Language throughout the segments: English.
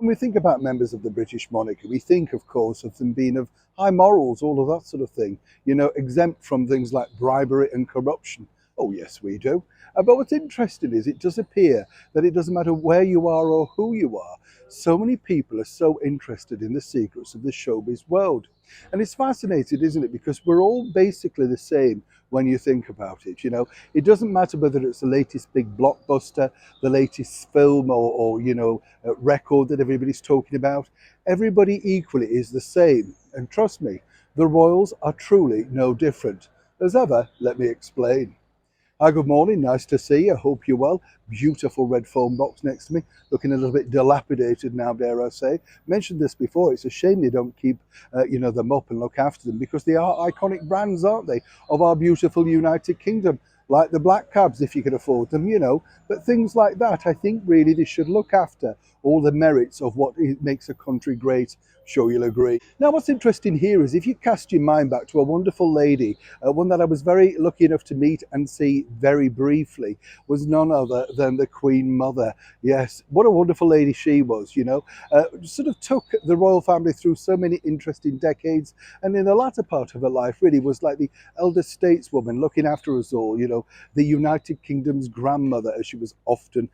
When we think about members of the British monarchy, we think, of course, of them being of high morals, all of that sort of thing, exempt from things like bribery and corruption. Oh, yes, we do. But what's interesting is it does appear that it doesn't matter where you are or who you are, so many people are so interested in the secrets of the showbiz world. And it's fascinating, isn't it? Because we're all basically the same when you think about it. It doesn't matter whether it's the latest big blockbuster, the latest film, or record that everybody's talking about. Everybody equally is the same. And trust me, the royals are truly no different. As ever, let me explain. Hi, good morning. Nice to see you. Hope you're well. Beautiful red phone box next to me, looking a little bit dilapidated now, dare I say. Mentioned this before. It's a shame they don't keep, them up and look after them, because they are iconic brands, aren't they, of our beautiful United Kingdom, like the black cabs, if you can afford them. But things like that, I think really they should look after all the merits of what makes a country great. Sure, you'll agree. Now, what's interesting here is if you cast your mind back to a wonderful lady, one that I was very lucky enough to meet and see very briefly, was none other than the Queen Mother. Yes, what a wonderful lady she was. Sort of took the royal family through so many interesting decades, and in the latter part of her life really was like the elder stateswoman looking after us all, the United Kingdom's grandmother, as she was often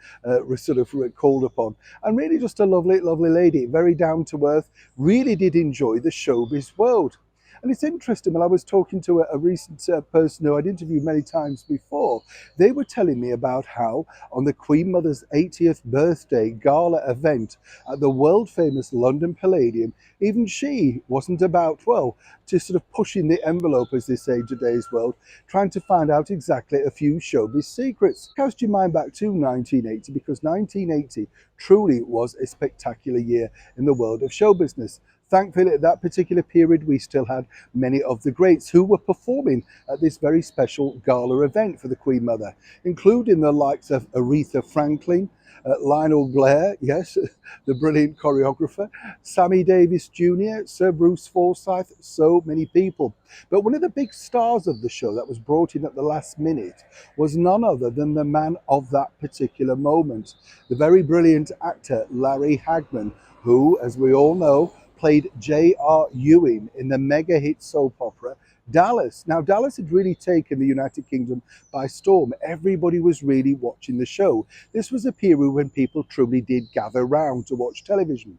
called upon. And really just a lovely, lovely lady, very down to earth, really did enjoy the showbiz world. And it's interesting, when I was talking to a recent person who I'd interviewed many times before, they were telling me about how on the Queen Mother's 80th birthday gala event at the world famous London Palladium, even she wasn't about, well, just sort of pushing the envelope, as they say in today's world, trying to find out exactly a few showbiz secrets. Cast your mind back to 1980, because 1980 truly was a spectacular year in the world of show business. Thankfully, at that particular period, we still had many of the greats who were performing at this very special gala event for the Queen Mother, including the likes of Aretha Franklin, Lionel Blair, yes, the brilliant choreographer, Sammy Davis Jr., Sir Bruce Forsyth, so many people. But one of the big stars of the show that was brought in at the last minute was none other than the man of that particular moment, the very brilliant actor Larry Hagman, who, as we all know, played J.R. Ewing in the mega hit soap opera Dallas. Now, Dallas had really taken the United Kingdom by storm. Everybody was really watching the show. This was a period when people truly did gather round to watch television.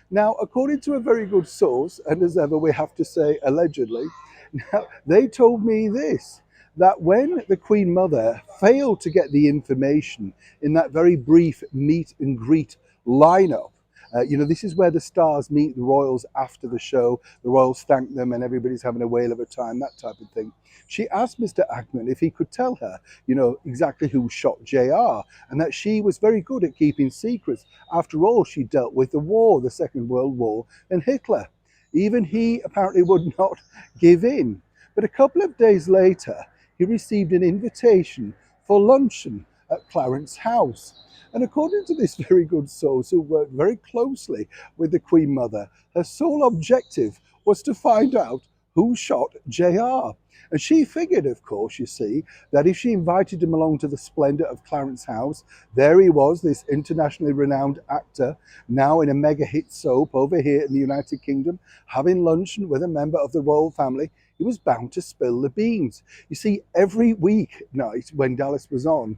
Now, according to a very good source, and as ever we have to say allegedly, now they told me this, that when the Queen Mother failed to get the information in that very brief meet and greet lineup, this is where the stars meet the royals after the show. The royals thank them and everybody's having a whale of a time, that type of thing. She asked Mr. Ackman if he could tell her, exactly who shot JR, and that she was very good at keeping secrets. After all, she dealt with the war, the Second World War, and Hitler. Even he apparently would not give in. But a couple of days later, he received an invitation for luncheon at Clarence House. And according to this very good source, who worked very closely with the Queen Mother, her sole objective was to find out who shot JR. And she figured, of course, you see, that if she invited him along to the splendour of Clarence House, there he was, this internationally renowned actor, now in a mega hit soap over here in the United Kingdom, having luncheon with a member of the royal family. He was bound to spill the beans. You see, every week night when Dallas was on,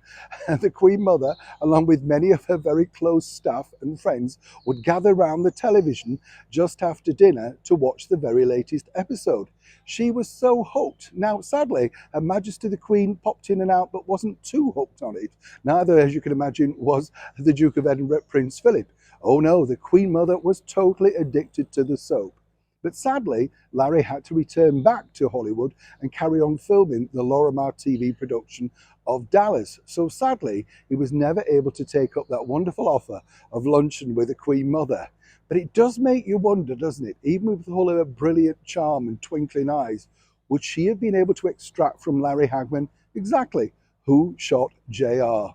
the Queen Mother, along with many of her very close staff and friends, would gather round the television just after dinner to watch the very latest episode. She was so hooked. Now, sadly, Her Majesty the Queen popped in and out, but wasn't too hooked on it. Neither, as you can imagine, was the Duke of Edinburgh, Prince Philip. Oh no, the Queen Mother was totally addicted to the soap. But sadly, Larry had to return back to Hollywood and carry on filming the Lorimar TV production of Dallas. So sadly, he was never able to take up that wonderful offer of luncheon with the Queen Mother. But it does make you wonder, doesn't it? Even with all her brilliant charm and twinkling eyes, would she have been able to extract from Larry Hagman exactly who shot JR?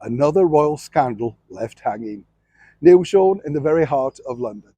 Another royal scandal left hanging. Neil Sean in the very heart of London.